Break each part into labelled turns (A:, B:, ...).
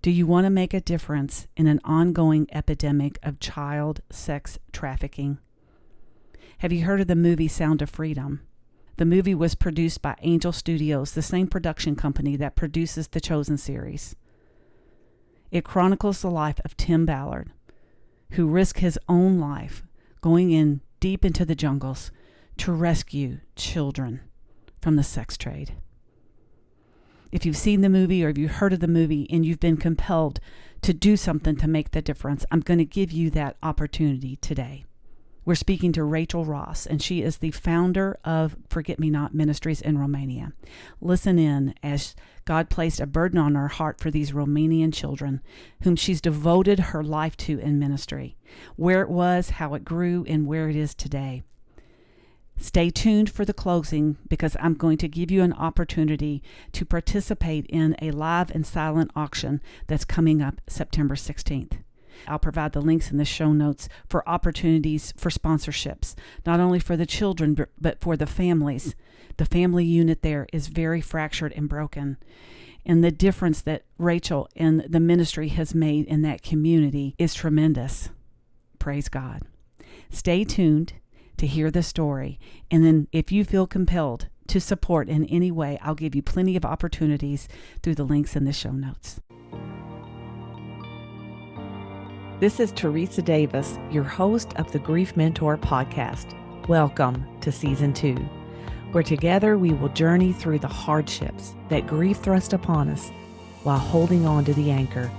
A: Do you want to make a difference in an ongoing epidemic of child sex trafficking? Have you heard of the movie Sound of Freedom? The movie was produced by Angel Studios, the same production company that produces the Chosen series. It chronicles the life of Tim Ballard, who risked his own life going in deep into the jungles to rescue children from the sex trade. If you've seen the movie or if you've heard of the movie and you've been compelled to do something to make the difference, I'm going to give you that opportunity today. We're speaking to Rachel Ross, and she is the founder of Forget Me Not Ministries in Romania. Listen in as God placed a burden on her heart for these Romanian children, whom she's devoted her life to in ministry, where it was, how it grew, and where it is today. Stay tuned for the closing because I'm going to give you an opportunity to participate in a live and silent auction that's coming up September 16th. I'll provide the links in the show notes for opportunities for sponsorships, not only for the children, but for the families. The family unit there is very fractured and broken. And the difference that Rachel and the ministry has made in that community is tremendous. Praise God. Stay tuned to hear the story. And then if you feel compelled to support in any way, I'll give you plenty of opportunities through the links in the show notes. This is Teresa Davis, your host of the Grief Mentor podcast. Welcome to Season 2, where together we will journey through the hardships that grief thrust upon us while holding on to the anchor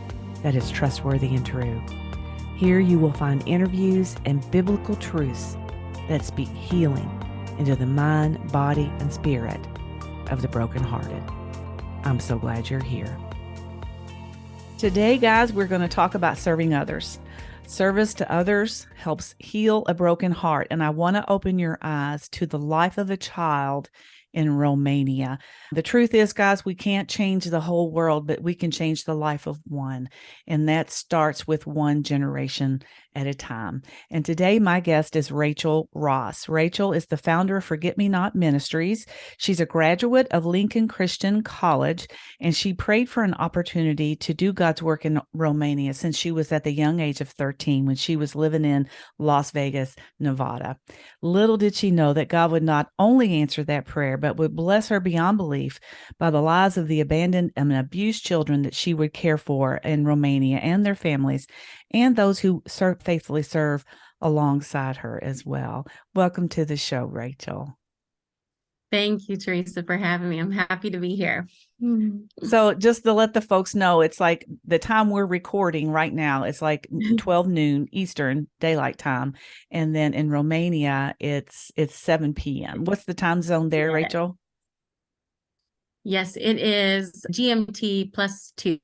A: that is trustworthy and true. Here you will find interviews and biblical truths that speak healing into the mind, body, and spirit of the brokenhearted. I'm so glad you're here. Today, guys, we're going to talk about serving others. Service to others helps heal a broken heart. And I want to open your eyes to the life of a child in Romania. The truth is, guys, we can't change the whole world, but we can change the life of one. And that starts with one generation at a time. And today, my guest is Rachel Ross. Rachel is the founder of Forget Me Not Ministries. She's a graduate of Lincoln Christian College, and she prayed for an opportunity to do God's work in Romania since she was at the young age of 13 when she was living in Las Vegas, Nevada. Little did she know that God would not only answer that prayer, but would bless her beyond belief by the lives of the abandoned and abused children that she would care for in Romania and their families, and those who faithfully serve alongside her as well. Welcome to the show, Rachel.
B: Thank you, Teresa, for having me. I'm happy to be here.
A: So just to let the folks know, it's like the time we're recording right now, it's like 12 noon Eastern Daylight Time. And then in Romania, it's 7 p.m. What's the time zone there, Rachel?
B: Yes, it is GMT +2.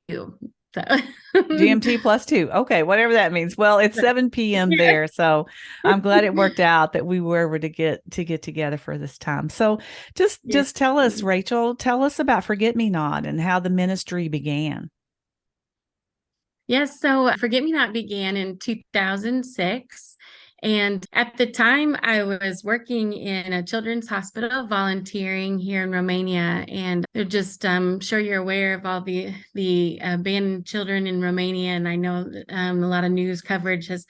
B: So.
A: GMT +2. Okay, whatever that means. Well, it's 7 p.m. there. So I'm glad it worked out that we were able to get together for this time. So just tell us, Rachel, tell us about Forget Me Not and how the ministry began.
B: Yes, so Forget Me Not began in 2006. And at the time, I was working in a children's hospital, volunteering here in Romania. And they're just, sure you're aware of all the abandoned children in Romania. And I know that, a lot of news coverage has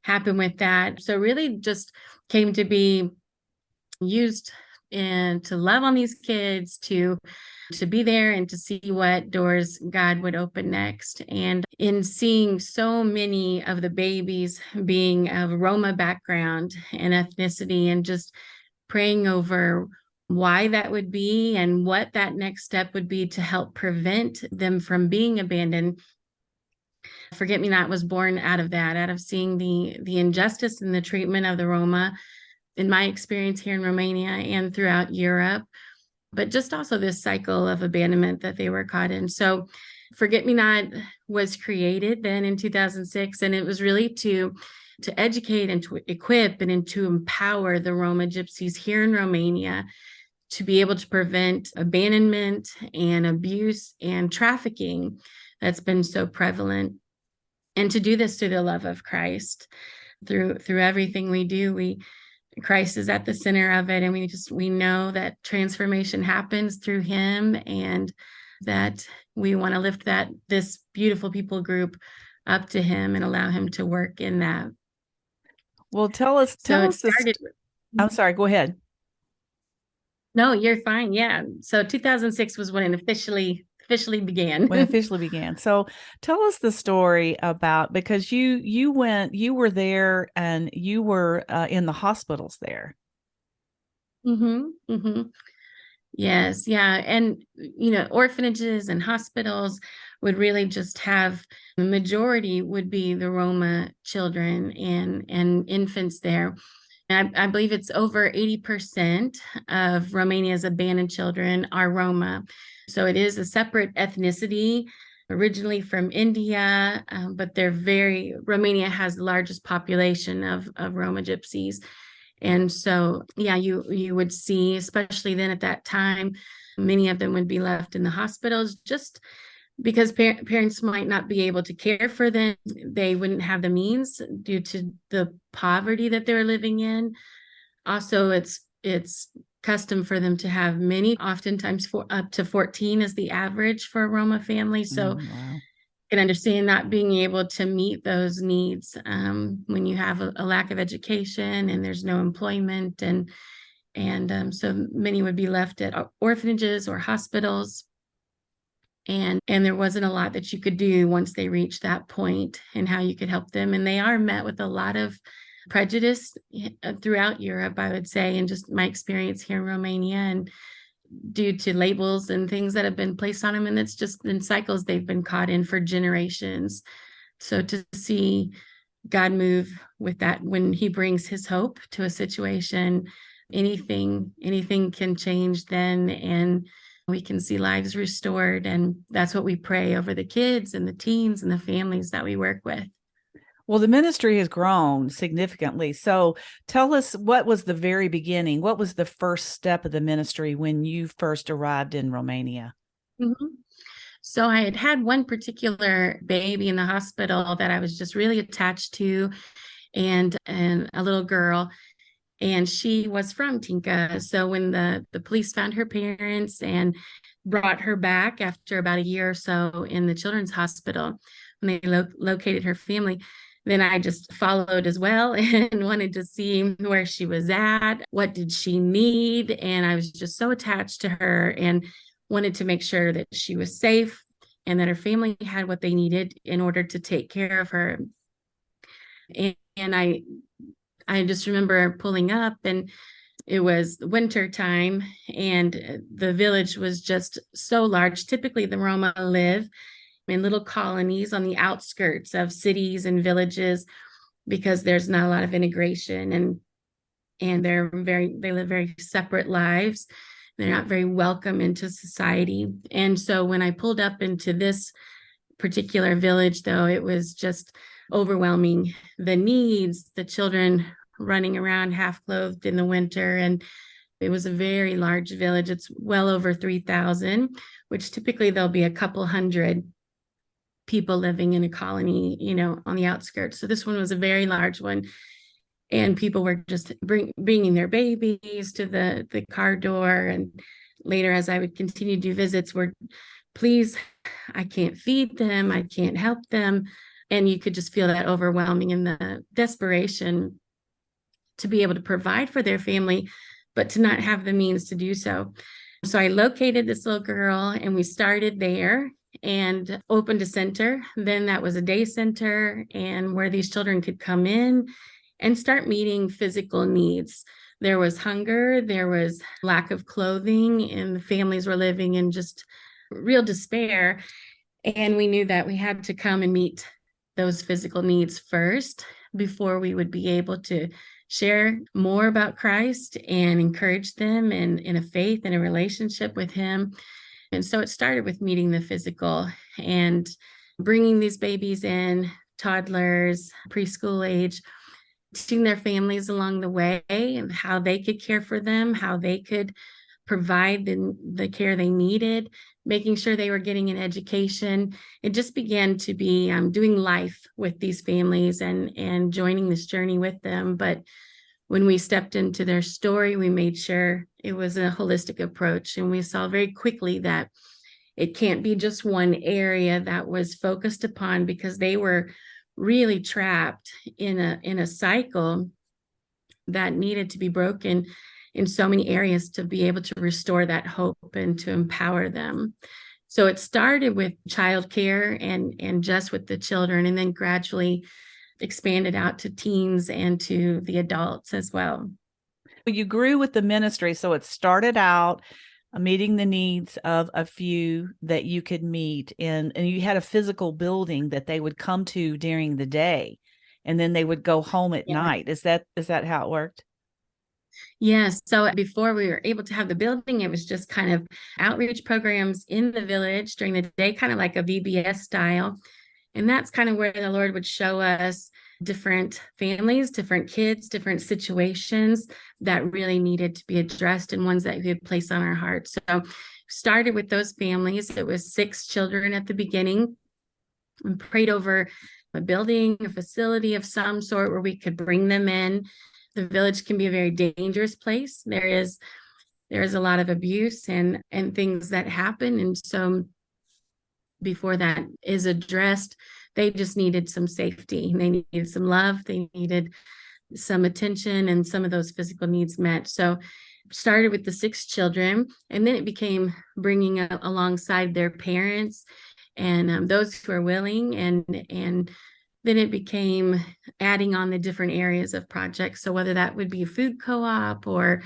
B: happened with that. So really just came to be used and to love on these kids, to be there and to see what doors God would open next. And in seeing so many of the babies being of Roma background and ethnicity, and just praying over why that would be and what that next step would be to help prevent them from being abandoned. Forget Me Not was born out of that, out of seeing the injustice in the treatment of the Roma in my experience here in Romania and throughout Europe, but just also this cycle of abandonment that they were caught in. So Forget Me Not was created then in 2006, and it was really to educate and to equip and to empower the Roma gypsies here in Romania to be able to prevent abandonment and abuse and trafficking that's been so prevalent, and to do this through the love of Christ. Through everything we do, Christ is at the center of it, and we know that transformation happens through him, and that we want to lift this beautiful people group up to him and allow him to work in that.
A: Well, tell
B: So it
A: us this.
B: started.
A: I'm sorry, go ahead.
B: No, you're fine. Yeah. So 2006 was when it officially began.
A: When it officially began. So tell us the story about, because you were there and you were in the hospitals there.
B: Mm-hmm. Yes, yeah. And, orphanages and hospitals would really just have the majority would be the Roma children and infants there. And I believe it's over 80% of Romania's abandoned children are Roma. So it is a separate ethnicity, originally from India, but Romania has the largest population of Roma gypsies. And so, yeah, you would see, especially then at that time, many of them would be left in the hospitals just because parents might not be able to care for them. They wouldn't have the means due to the poverty that they're living in. Also, it's custom for them to have many, oftentimes up to 14 is the average for a Roma family. So
A: Wow.
B: can understand not being able to meet those needs when you have a lack of education and there's no employment, and so many would be left at orphanages or hospitals, and there wasn't a lot that you could do once they reached that point and how you could help them. And they are met with a lot of prejudice throughout Europe, I would say, and just my experience here in Romania, and due to labels and things that have been placed on them. And it's just been cycles they've been caught in for generations. So to see God move with that, when he brings his hope to a situation, anything can change then, and we can see lives restored. And that's what we pray over the kids and the teens and the families that we work with.
A: Well, the ministry has grown significantly. So tell us, what was the very beginning? What was the first step of the ministry when you first arrived in Romania?
B: Mm-hmm. So I had one particular baby in the hospital that I was just really attached to, and a little girl, and she was from Tinka. So when the police found her parents and brought her back after about a year or so in the children's hospital, when they located her family, then I just followed as well and wanted to see where she was at, what did she need, and I was just so attached to her and wanted to make sure that she was safe and that her family had what they needed in order to take care of her. And I just remember pulling up, and it was winter time, and the village was just so large. Typically, the Roma live in little colonies on the outskirts of cities and villages because there's not a lot of integration, and they live very separate lives. They're not very welcome into society. And so when I pulled up into this particular village, though, it was just overwhelming. The needs, the children running around half clothed in the winter. And it was a very large village. It's well over 3,000, which typically there'll be a couple hundred people living in a colony, on the outskirts. So this one was a very large one. And people were just bringing their babies to the car door. And later, as I would continue to do visits, were, please, I can't feed them, I can't help them. And you could just feel that overwhelming and the desperation to be able to provide for their family, but to not have the means to do so. So I located this little girl, and we started there and opened a center. Then that was a day center, and where these children could come in and start meeting physical needs. There was hunger, there was lack of clothing, and the families were living in just real despair. And we knew that we had to come and meet those physical needs first before we would be able to share more about Christ and encourage them in a faith and a relationship with him. And so it started with meeting the physical and bringing these babies in, toddlers, preschool age, teaching their families along the way and how they could care for them, how they could provide the care they needed, making sure they were getting an education. It just began to be doing life with these families and joining this journey with them. But when we stepped into their story, we made sure it was a holistic approach. And we saw very quickly that it can't be just one area that was focused upon, because they were really trapped in a cycle that needed to be broken in so many areas to be able to restore that hope and to empower them. So it started with childcare and just with the children, and then gradually expanded out to teens and to the adults as well.
A: You grew with the ministry, so it started out meeting the needs of a few that you could meet, and you had a physical building that they would come to during the day, and then they would go home at night. Is that how it worked?
B: Yes. So before we were able to have the building, it was just kind of outreach programs in the village during the day, kind of like a VBS style. And that's kind of where the Lord would show us different families, different kids, different situations that really needed to be addressed, and ones that He would place on our hearts. So started with those families. It was 6 children at the beginning, and prayed over a building, a facility of some sort where we could bring them in. The village can be a very dangerous place. There is a lot of abuse and things that happen. And so before that is addressed, they just needed some safety. They needed some love. They needed some attention and some of those physical needs met. So started with the 6 children, and then it became bringing alongside their parents and those who are willing, and then it became adding on the different areas of projects. So whether that would be a food co-op or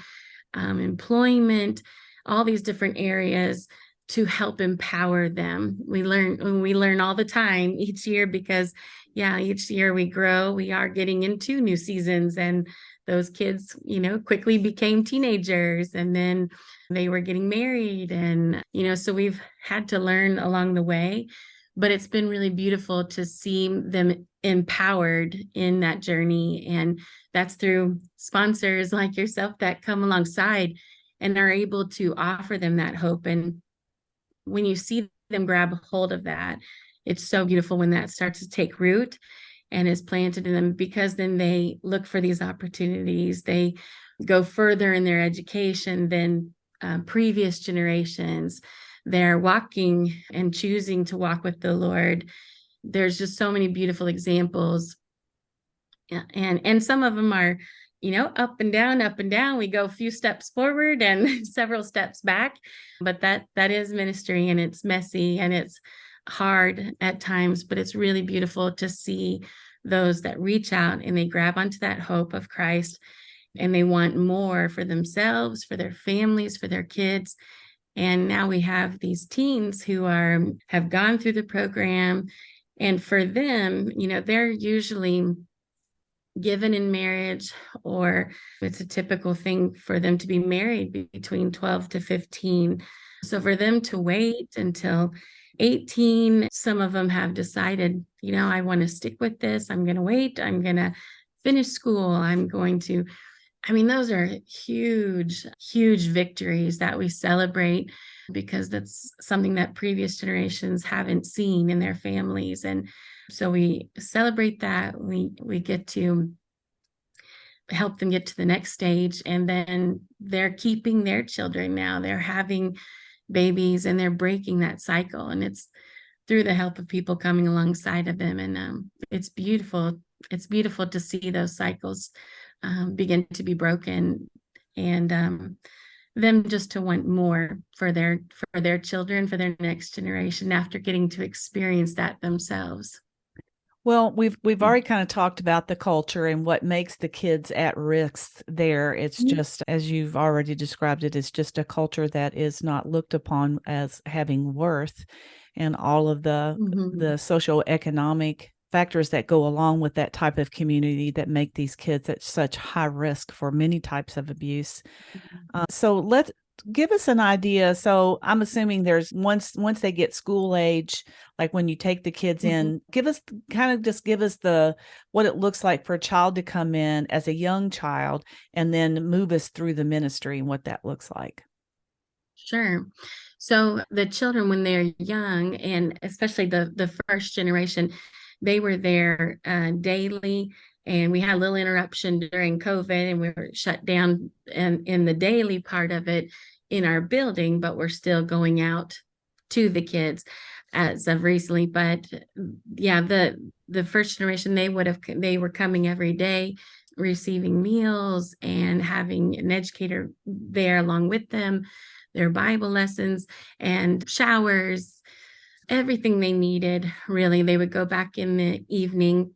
B: employment, all these different areas to help empower them. We learn all the time each year, because each year we grow, we are getting into new seasons, and those kids, quickly became teenagers, and then they were getting married, and, so we've had to learn along the way, but it's been really beautiful to see them empowered in that journey. And that's through sponsors like yourself that come alongside and are able to offer them that hope. And when you see them grab hold of that, it's so beautiful when that starts to take root and is planted in them, because then they look for these opportunities. They go further in their education than previous generations. They're walking and choosing to walk with the Lord. There's just so many beautiful examples. And some of them are, up and down, up and down. We go a few steps forward and several steps back, but that is ministry, and it's messy and it's hard at times, but it's really beautiful to see those that reach out and they grab onto that hope of Christ, and they want more for themselves, for their families, for their kids. And now we have these teens who have gone through the program, and for them, they're usually given in marriage, or it's a typical thing for them to be married between 12 to 15. So for them to wait until 18, some of them have decided, I want to stick with this. I'm going to wait. I'm going to finish school. Those are huge, huge victories that we celebrate, because that's something that previous generations haven't seen in their families. And so we celebrate that. We get to help them get to the next stage, and then they're keeping their children now. They're having babies and they're breaking that cycle, and it's through the help of people coming alongside of them. And it's beautiful. It's beautiful to see those cycles begin to be broken, and them just to want more for their children, for their next generation, after getting to experience that themselves.
A: Well, we've already kind of talked about the culture and what makes the kids at risk there. It's just, as you've already described it, it's just a culture that is not looked upon as having worth, and all of the socioeconomic factors that go along with that type of community that make these kids at such high risk for many types of abuse. So let's give us an idea. So I'm assuming there's once they get school age, like when you take the kids in, give us what it looks like for a child to come in as a young child, and then move us through the ministry and what that looks like.
B: Sure. So the children, when they're young, and especially the first generation, they were there daily. And we had a little interruption during COVID, and we were shut down in the daily part of it in our building, but we're still going out to the kids as of recently. But yeah, the first generation, they were coming every day, receiving meals and having an educator there along with them, their Bible lessons and showers, everything they needed. Really, they would go back in the evening,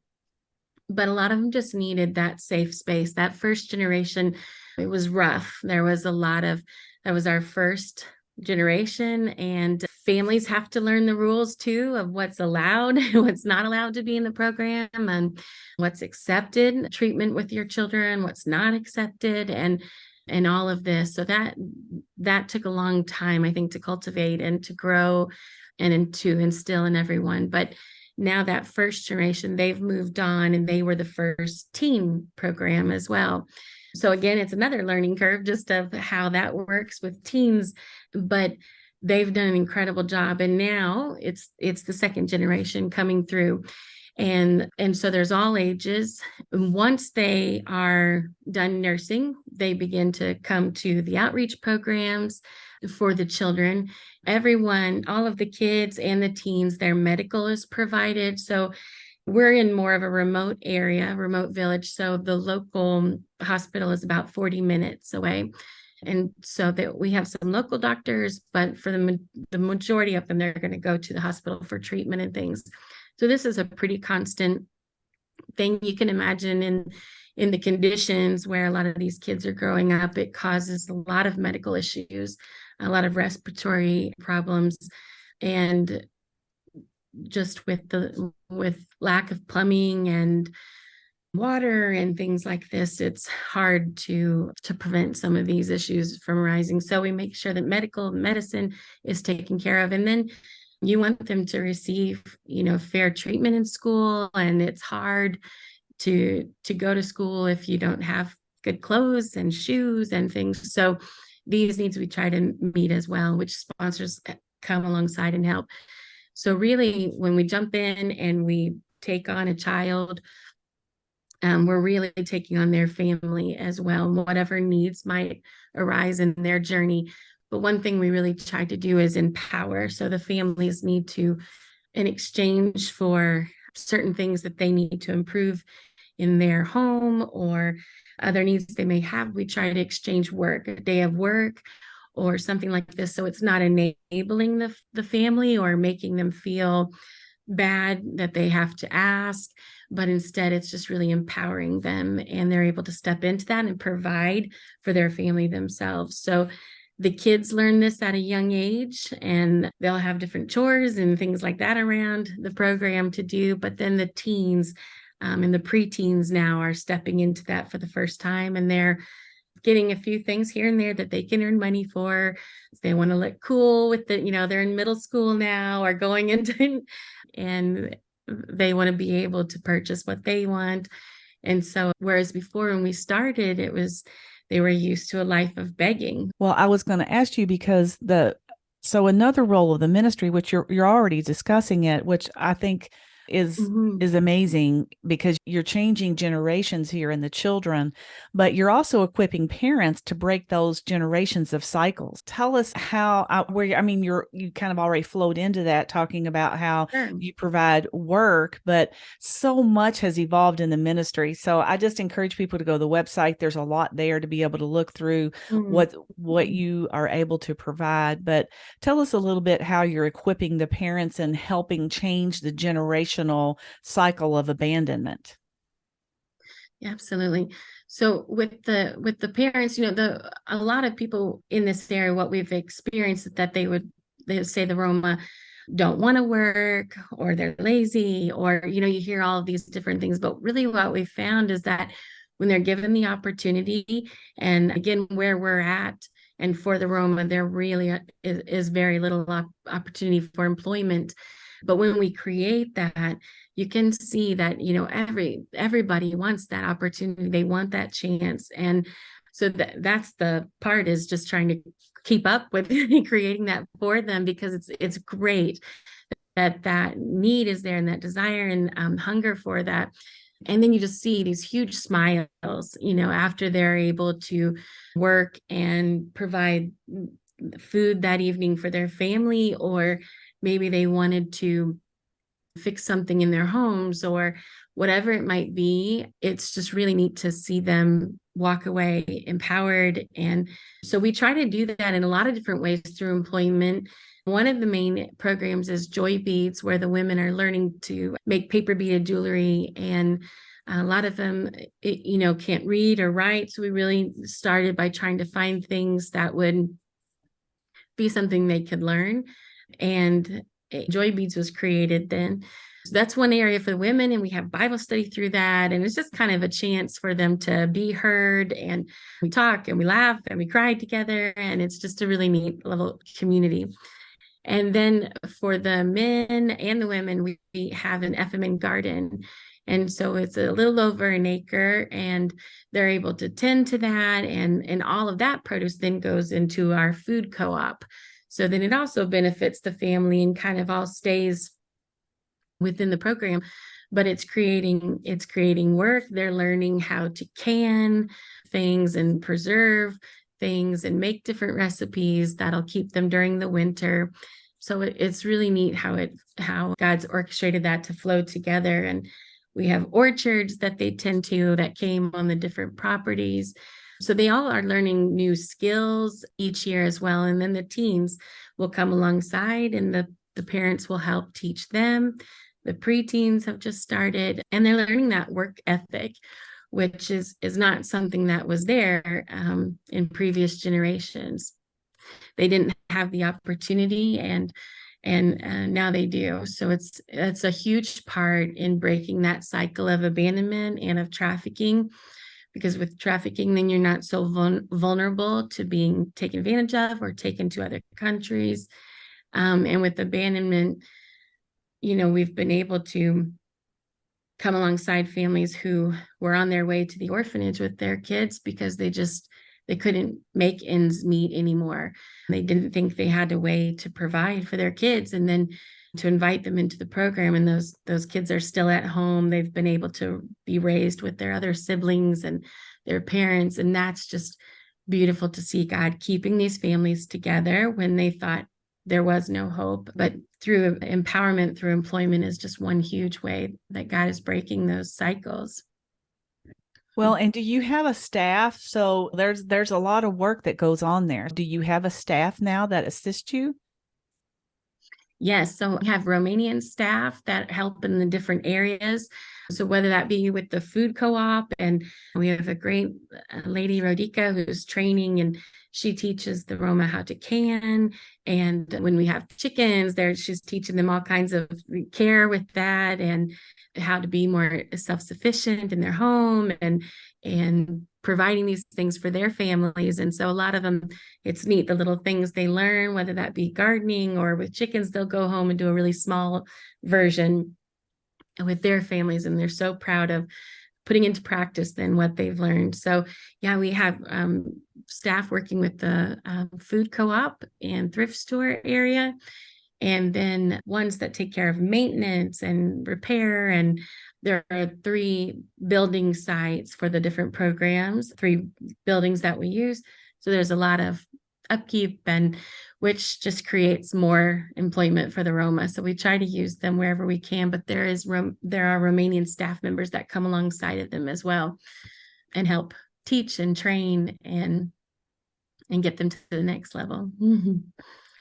B: but a lot of them just needed that safe space. That first generation, it was rough. There was a lot of, that was our first generation, and families have to learn the rules too of what's allowed, what's not allowed to be in the program, and what's accepted treatment with your children, what's not accepted, and all of this. So that took a long time, I think, to cultivate and to grow and to instill in everyone. But now that first generation, they've moved on, and they were the first teen program as well. So again, it's another learning curve just of how that works with teens, but they've done an incredible job. And now it's the second generation coming through. And so there's all ages. Once they are done nursing, they begin to come to the outreach programs for the children. Everyone, all of the kids and the teens, their medical is provided. So we're in more of a remote area, remote village. So the local hospital is about 40 minutes away. And so that we have some local doctors, but for the majority of them, they're going to go to the hospital for treatment and things. So this is a pretty constant thing. You can imagine in the conditions where a lot of these kids are growing up, it causes a lot of medical issues, a lot of respiratory problems, and just with lack of plumbing and water and things like this, it's hard to prevent some of these issues from arising. So we make sure that medicine is taken care of. And then you want them to receive, fair treatment in school. And it's hard to go to school if you don't have good clothes and shoes and things. So these needs we try to meet as well, which sponsors come alongside and help. So really, when we jump in and we take on a child, we're really taking on their family as well, whatever needs might arise in their journey. But one thing we really try to do is empower. So the families need to, in exchange for certain things that they need to improve in their home or other needs they may have, we try to exchange work, a day of work or something like this. So it's not enabling the family or making them feel bad that they have to ask, but instead it's just really empowering them, and they're able to step into that and provide for their family themselves. So the kids learn this at a young age, and they'll have different chores and things like that around the program to do. But then the teens and the preteens now are stepping into that for the first time, and they're getting a few things here and there that they can earn money for. If they want to look cool with they're in middle school now or going into, and they want to be able to purchase what they want. And so, whereas before when we started, they were used to a life of begging.
A: Well, I was going to ask you because so another role of the ministry, which you're already discussing it, which I think is amazing, because you're changing generations here in the children, but you're also equipping parents to break those generations of cycles. Tell us how, you kind of already flowed into that, talking about how you provide work, but so much has evolved in the ministry. So I just encourage people to go to the website. There's a lot there to be able to look through what you are able to provide. But tell us a little bit how you're equipping the parents and helping change the generational cycle of abandonment.
B: Absolutely. So with the parents, a lot of people in this area, what we've experienced is that they would say the Roma don't want to work, or they're lazy, or you hear all of these different things. But really what we found is that when they're given the opportunity, and again, where we're at, and for the Roma, there really is very little opportunity for employment. But when we create that, you can see that, everybody wants that opportunity. They want that chance. And so that's the part, is just trying to keep up with creating that for them, because it's great that need is there, and that desire and hunger for that. And then you just see these huge smiles, after they're able to work and provide food that evening for their family, or maybe they wanted to fix something in their homes or whatever it might be. It's just really neat to see them walk away empowered. And so we try to do that in a lot of different ways through employment. One of the main programs is Joy Beads, where the women are learning to make paper beaded jewelry. And a lot of them, can't read or write. So we really started by trying to find things that would be something they could learn. And Joy Beads was created then. So that's one area for the women, and we have Bible study through that. And it's just kind of a chance for them to be heard. And we talk and we laugh and we cry together. And it's just a really neat little community. And then for the men and the women, we have an FMN garden. And so it's a little over an acre, and they're able to tend to that. And all of that produce then goes into our food co-op. So then it also benefits the family and kind of all stays within the program, but it's creating work. They're learning how to can things and preserve things and make different recipes that'll keep them during the winter. So it's really neat how God's orchestrated that to flow together. And we have orchards that they tend to that came on the different properties. So they all are learning new skills each year as well. And then the teens will come alongside, and the parents will help teach them. The preteens have just started, and they're learning that work ethic, which is not something that was there in previous generations. They didn't have the opportunity, and now they do. So it's a huge part in breaking that cycle of abandonment and of trafficking, because with trafficking, then you're not so vulnerable to being taken advantage of or taken to other countries. And with abandonment, we've been able to come alongside families who were on their way to the orphanage with their kids because they couldn't make ends meet anymore. They didn't think they had a way to provide for their kids, and then to invite them into the program. And those kids are still at home. They've been able to be raised with their other siblings and their parents. And that's just beautiful to see God keeping these families together when they thought there was no hope. But through empowerment, through employment is just one huge way that God is breaking those cycles.
A: Well, and do you have a staff? So there's a lot of work that goes on there. Do you have a staff now that assists you?
B: Yes, so we have Romanian staff that help in the different areas. So whether that be with the food co-op, and we have a great lady, Rodica, who's training, and she teaches the Roma how to can. And when we have chickens there, she's teaching them all kinds of care with that and how to be more self-sufficient in their home and providing these things for their families. And so a lot of them, it's neat, the little things they learn, whether that be gardening or with chickens, they'll go home and do a really small version with their families. And they're so proud of putting into practice then what they've learned. So yeah, we have staff working with the food co-op and thrift store area, and then ones that take care of maintenance and repair. And there are 3 building sites for the different programs, 3 buildings that we use. So there's a lot of upkeep, and which just creates more employment for the Roma. So we try to use them wherever we can, but there are Romanian staff members that come alongside of them as well and help teach and train and get them to the next level. Mm-hmm.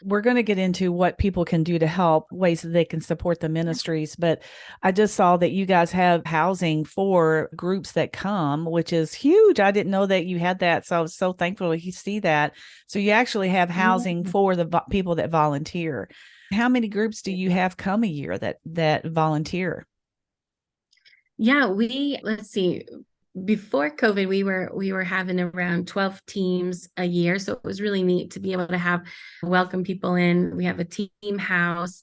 A: We're going to get into what people can do to help, ways that they can support the ministries. But I just saw that you guys have housing for groups that come, which is huge. I didn't know that you had that. So I was so thankful to see that. So you actually have housing for the people that volunteer. How many groups do you have come a year that volunteer?
B: Yeah, let's see. Before COVID, we were having around 12 teams a year. So it was really neat to be able to welcome people in. We have a team house,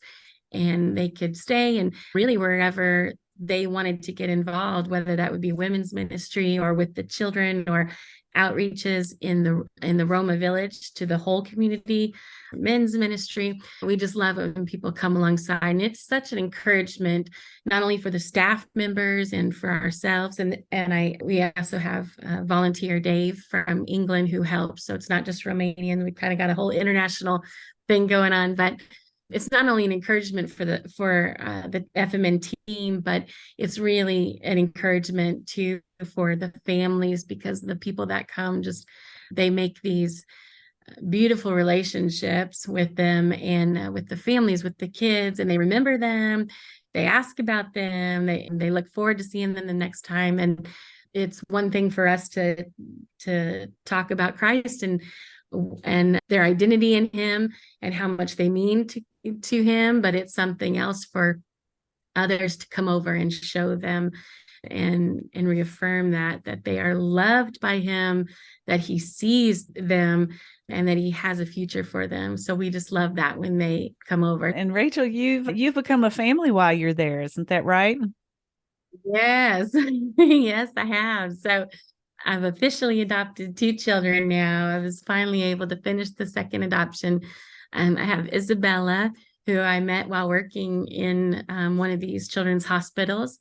B: and they could stay, and really wherever they wanted to get involved, whether that would be women's ministry or with the children or outreaches in the Roma village to the whole community, men's ministry. We just love it when people come alongside. And it's such an encouragement, not only for the staff members and for ourselves. And we also have volunteer Dave from England who helps. So it's not just Romanian. We kind of got a whole international thing going on, but it's not only an encouragement for the FMN team, but it's really an encouragement too for the families, because the people that come, just they make these beautiful relationships with them and with the families, with the kids, and they remember them. They ask about them. They look forward to seeing them the next time. And it's one thing for us to talk about Christ and their identity in him and how much they mean to him, but it's something else for others to come over and show them and reaffirm that they are loved by him, that he sees them, and that he has a future for them. So we just love that when they come over.
A: And Rachel, you've become a family while you're there, isn't that right?
B: Yes. Yes, I have. So I've officially adopted 2 children now. I was finally able to finish the second adoption. I have Isabella, who I met while working in one of these children's hospitals,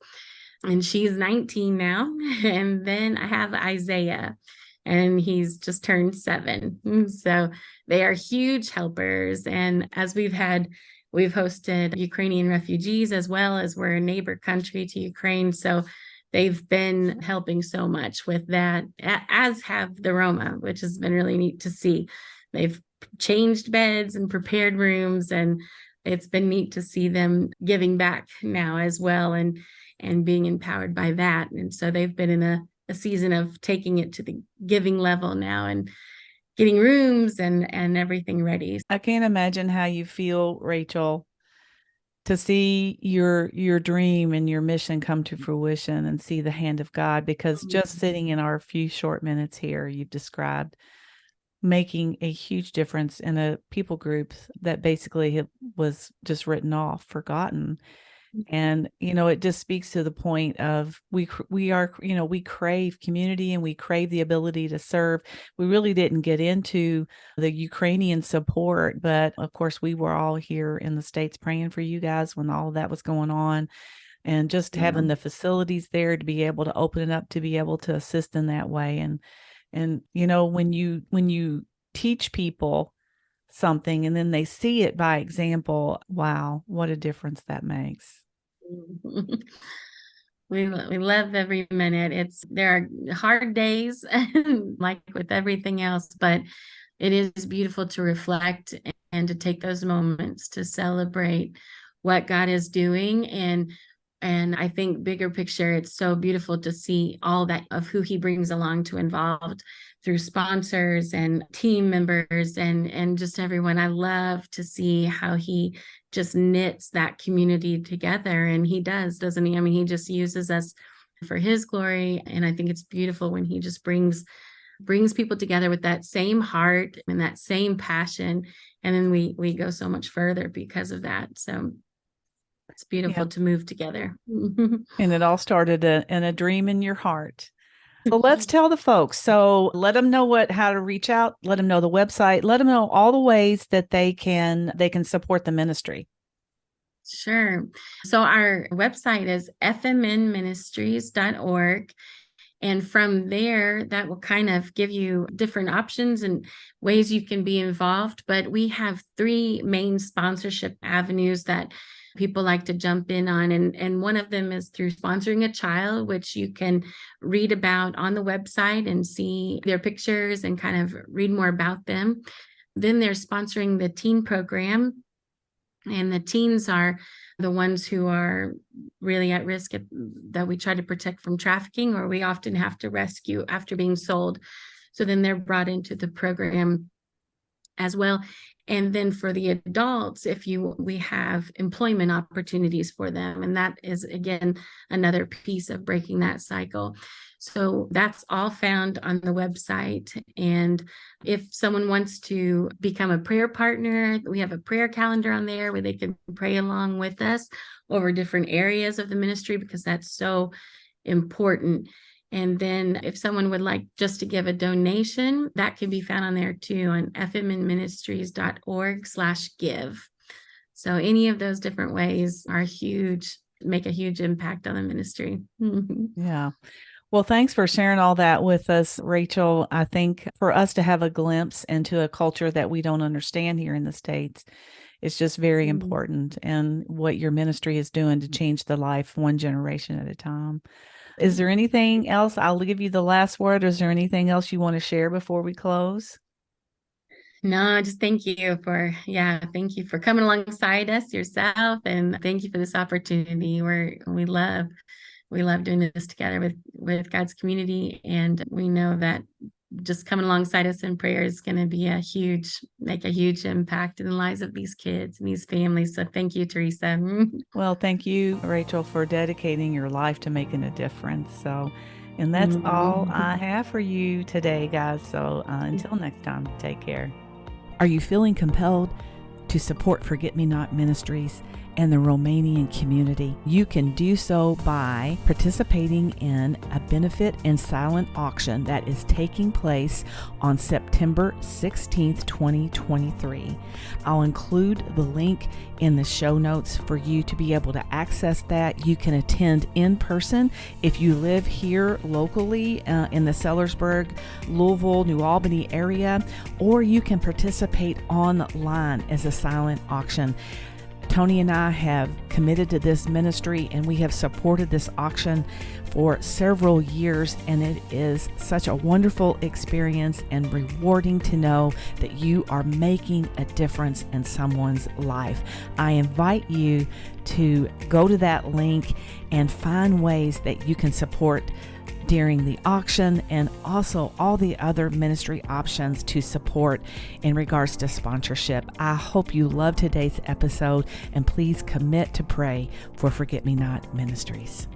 B: and she's 19 now. And then I have Isaiah, and he's just turned 7. So they are huge helpers. And as we've hosted Ukrainian refugees, as well as we're a neighbor country to Ukraine. So they've been helping so much with that, as have the Roma, which has been really neat to see. They've changed beds and prepared rooms, and it's been neat to see them giving back now as well and being empowered by that. And so they've been in a season of taking it to the giving level now and getting rooms and everything ready.
A: I can't imagine how you feel, Rachel, to see your dream and your mission come to fruition and see the hand of God, because just sitting in our few short minutes here, you've described making a huge difference in a people group that basically was just written off, forgotten. And, it just speaks to the point of we crave community and we crave the ability to serve. We really didn't get into the Ukrainian support, but of course we were all here in the States praying for you guys when all of that was going on, and just having the facilities there to be able to open it up, to be able to assist in that way. And when you teach people something and then they see it by example, wow, what a difference that makes.
B: We love every minute. There are hard days like with everything else, but it is beautiful to reflect and to take those moments to celebrate what God is doing. And I think bigger picture, it's so beautiful to see all that of who he brings along to involved through sponsors and team members and just everyone. I love to see how he just knits that community together. And he does, doesn't he? I mean, he just uses us for his glory. And I think it's beautiful when he just brings people together with that same heart and that same passion. And then we go so much further because of that. So it's beautiful to move together.
A: And it all started in a dream in your heart. So let's tell the folks. So let them know how to reach out. Let them know the website. Let them know all the ways that they can support the ministry.
B: Sure. So our website is fmnministries.org. And from there, that will kind of give you different options and ways you can be involved. But we have 3 main sponsorship avenues that people like to jump in on. And one of them is through sponsoring a child, which you can read about on the website and see their pictures and kind of read more about them. Then they're sponsoring the teen program. And the teens are the ones who are really at risk that we try to protect from trafficking, or we often have to rescue after being sold. So then they're brought into the program as well. And then for the adults, we have employment opportunities for them. And that is, again, another piece of breaking that cycle. So that's all found on the website. And if someone wants to become a prayer partner, we have a prayer calendar on there where they can pray along with us over different areas of the ministry, because that's so important. And then if someone would like just to give a donation, that can be found on there too, on fmnministries.org/give. So any of those different ways are huge, make a huge impact on the ministry.
A: Yeah. Well, thanks for sharing all that with us, Rachel. I think for us to have a glimpse into a culture that we don't understand here in the States, it's just very important. And what your ministry is doing to change the life one generation at a time. Is there anything else? I'll give you the last word. Is there anything else you want to share before we close?
B: No, just thank you for coming alongside us yourself, and thank you for this opportunity. We love doing this together with God's community, and we know that just coming alongside us in prayer is going to be make a huge impact in the lives of these kids and these families. So thank you, Teresa.
A: Well, thank you, Rachel, for dedicating your life to making a difference. And that's all I have for you today, guys. So until next time, take care. Are you feeling compelled to support Forget Me Not Ministries and the Romanian community? You can do so by participating in a benefit and silent auction that is taking place on September 16th, 2023. I'll include the link in the show notes for you to be able to access that. You can attend in person if you live here locally in the Sellersburg, Louisville, New Albany area, or you can participate online as a silent auction. Tony and I have committed to this ministry, and we have supported this auction for several years, and it is such a wonderful experience and rewarding to know that you are making a difference in someone's life. I invite you to go to that link and find ways that you can support during the auction, and also all the other ministry options to support in regards to sponsorship. I hope you love today's episode, and please commit to pray for Forget Me Not Ministries.